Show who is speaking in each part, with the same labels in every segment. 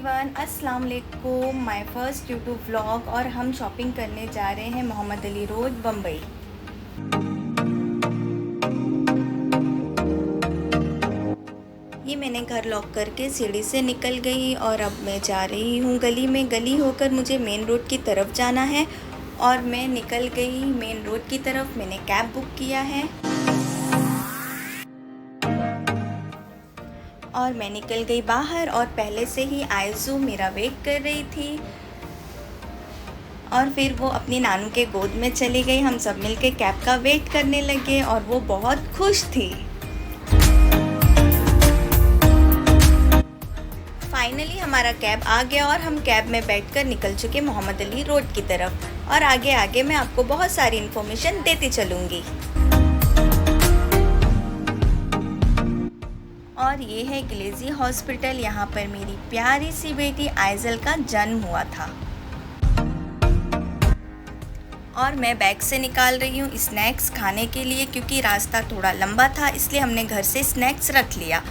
Speaker 1: Everyone, अस्सलाम वालेकुम। My first YouTube vlog और हम शॉपिंग करने जा रहे हैं मोहम्मद अली रोड, बम्बई। ये मैंने घर लॉक करके सीढ़ी से निकल गई और अब मैं जा रही हूँ गली में। गली होकर मुझे मेन रोड की तरफ जाना है और मैं निकल गई मेन रोड की तरफ। मैंने कैब बुक किया है और मैं निकल गई बाहर और पहले से ही आयज़ू मेरा वेट कर रही थी और फिर वो अपनी नानू के गोद में चली गई। हम सब मिलके कैब का वेट करने लगे और वो बहुत खुश थी। फाइनली हमारा कैब आ गया और हम कैब में बैठकर निकल चुके मोहम्मद अली रोड की तरफ और आगे आगे मैं आपको बहुत सारी इन्फॉर्मेशन देती चलूँगी। और ये है ग्लेजी हॉस्पिटल। यहाँ पर मेरी प्यारी सी बेटी आइजल का जन्म हुआ था। और मैं बैग से निकाल रही हूँ स्नैक्स खाने के लिए, क्योंकि रास्ता थोड़ा लंबा था इसलिए हमने घर से स्नैक्स रख लिया।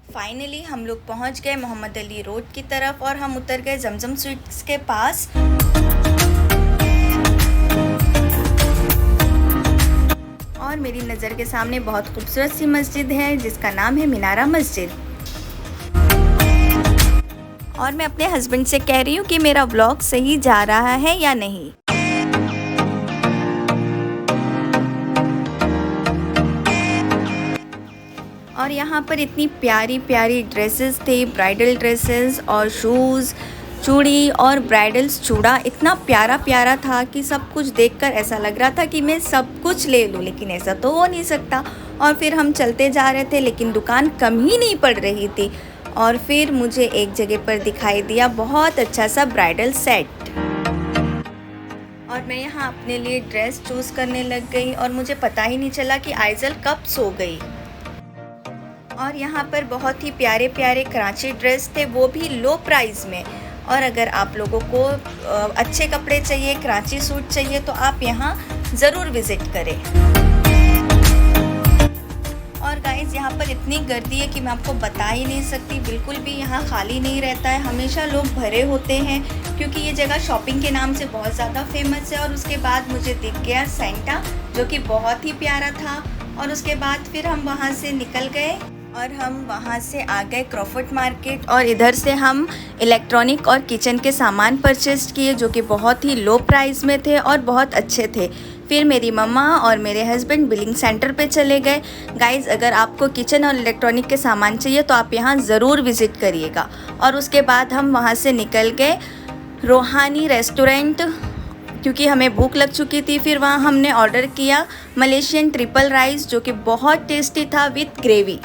Speaker 1: फाइनली हम लोग पहुंच गए मोहम्मद अली रोड की तरफ और हम उतर गए जमजम स्वीट्स के पास। और मेरी नज़र के सामने बहुत खूबसूरत सी मस्जिद है जिसका नाम है मीनारा मस्जिद। और मैं अपने हस्बैंड से कह रही हूँ कि मेरा व्लॉग सही जा रहा है या नहीं। और यहाँ पर इतनी प्यारी प्यारी ड्रेसेस थे, ब्राइडल ड्रेसेस और शूज़, चूड़ी और ब्राइडल्स चूड़ा इतना प्यारा प्यारा था कि सब कुछ देखकर ऐसा लग रहा था कि मैं सब कुछ ले लूँ, लेकिन ऐसा तो हो नहीं सकता। और फिर हम चलते जा रहे थे लेकिन दुकान कम ही नहीं पड़ रही थी। और फिर मुझे एक जगह पर दिखाई दिया बहुत अच्छा सा ब्राइडल सेट और मैं यहाँ अपने लिए ड्रेस चूज़ करने लग गई और मुझे पता ही नहीं चला कि आइजल कब सो गई। और यहाँ पर बहुत ही प्यारे प्यारे कराची ड्रेस थे, वो भी लो प्राइस में। और अगर आप लोगों को अच्छे कपड़े चाहिए, कराची सूट चाहिए, तो आप यहाँ ज़रूर विज़िट करें। और गाइज़ यहाँ पर इतनी गर्दी है कि मैं आपको बता ही नहीं सकती। बिल्कुल भी यहाँ खाली नहीं रहता है, हमेशा लोग भरे होते हैं क्योंकि ये जगह शॉपिंग के नाम से बहुत ज़्यादा फेमस है। और उसके बाद मुझे दिख गया सेंटा, जो कि बहुत ही प्यारा था। और उसके बाद फिर हम वहाँ से निकल गए और हम वहाँ से आ गए क्रॉफर्ड मार्केट और इधर से हम इलेक्ट्रॉनिक और किचन के सामान परचेज किए, जो कि बहुत ही लो प्राइस में थे और बहुत अच्छे थे। फिर मेरी मम्मा और मेरे हस्बैंड बिलिंग सेंटर पे चले गए। गाइज़, अगर आपको किचन और इलेक्ट्रॉनिक के सामान चाहिए तो आप यहाँ ज़रूर विज़िट करिएगा। और उसके बाद हम वहाँ से निकल गए रूहानी रेस्टोरेंट, क्योंकि हमें भूख लग चुकी थी। फिर वहाँ हमने ऑर्डर किया मलेशियन ट्रिपल राइस, जो कि बहुत टेस्टी था विथ ग्रेवी।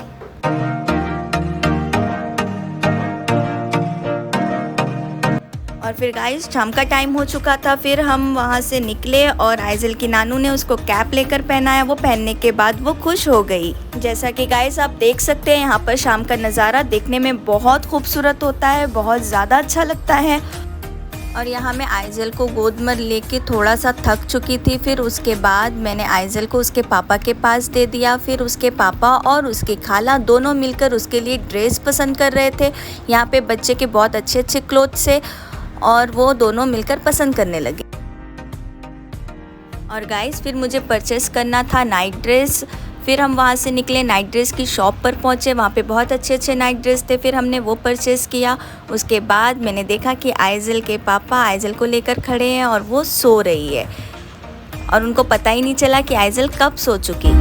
Speaker 1: और फिर गाइस शाम का टाइम हो चुका था। फिर हम वहाँ से निकले और आइजल की नानू ने उसको कैप लेकर पहनाया। वो पहनने के बाद वो खुश हो गई। जैसा कि गाइस आप देख सकते हैं, यहाँ पर शाम का नज़ारा देखने में बहुत खूबसूरत होता है, बहुत ज़्यादा अच्छा लगता है। और यहाँ मैं आइजल को गोद में लेके थोड़ा सा थक चुकी थी। फिर उसके बाद मैंने आइजल को उसके पापा के पास दे दिया। फिर उसके पापा और उसकी खाला दोनों मिलकर उसके लिए ड्रेस पसंद कर रहे थे। यहाँ पे बच्चे के बहुत अच्छे अच्छे क्लोथ्स थे और वो दोनों मिलकर पसंद करने लगे। और गाइस फिर मुझे परचेस करना था नाइट ड्रेस। फिर हम वहाँ से निकले, नाइट ड्रेस की शॉप पर पहुँचे। वहाँ पे बहुत अच्छे अच्छे नाइट ड्रेस थे। फिर हमने वो परचेस किया। उसके बाद मैंने देखा कि आइजल के पापा आइजल को लेकर खड़े हैं और वो सो रही है और उनको पता ही नहीं चला कि आइजल कब सो चुकी।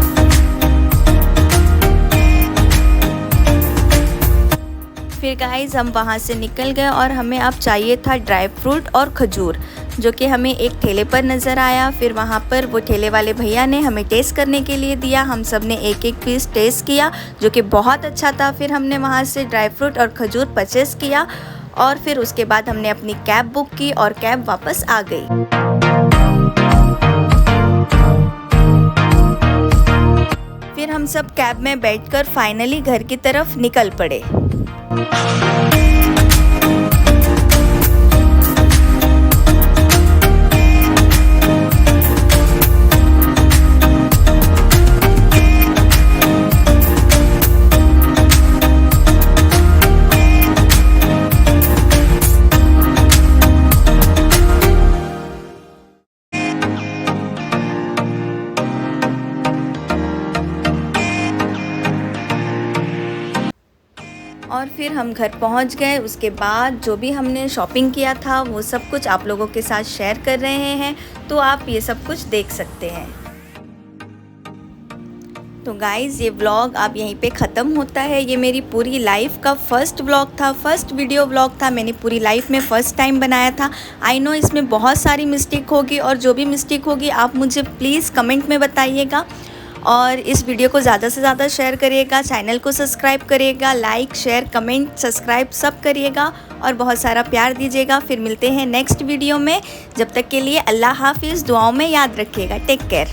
Speaker 1: फिर गाइस हम वहाँ से निकल गए और हमें अब चाहिए था ड्राई फ्रूट और खजूर, जो कि हमें एक ठेले पर नज़र आया। फिर वहाँ पर वो ठेले वाले भैया ने हमें टेस्ट करने के लिए दिया। हम सब ने एक एक पीस टेस्ट किया जो कि बहुत अच्छा था। फिर हमने वहाँ से ड्राई फ्रूट और खजूर परचेस किया और फिर उसके बाद हमने अपनी कैब बुक की और कैब वापस आ गई। फिर हम सब कैब में बैठकर फाइनली घर की तरफ निकल पड़े। और फिर हम घर पहुंच गए। उसके बाद जो भी हमने शॉपिंग किया था वो सब कुछ आप लोगों के साथ शेयर कर रहे हैं, तो आप ये सब कुछ देख सकते हैं। तो गाइज़ ये व्लॉग अब यहीं पे ख़त्म होता है। ये मेरी पूरी लाइफ का फर्स्ट व्लॉग था, फर्स्ट वीडियो व्लॉग था। मैंने पूरी लाइफ में फ़र्स्ट टाइम बनाया था। आई नो इसमें बहुत सारी मिस्टेक होगी और जो भी मिस्टेक होगी आप मुझे प्लीज़ कमेंट में बताइएगा। और इस वीडियो को ज़्यादा से ज़्यादा शेयर करिएगा, चैनल को सब्सक्राइब करिएगा, लाइक शेयर कमेंट सब्सक्राइब सब करिएगा और बहुत सारा प्यार दीजिएगा। फिर मिलते हैं नेक्स्ट वीडियो में। जब तक के लिए अल्लाह हाफिज़। दुआओं में याद रखिएगा। Take care.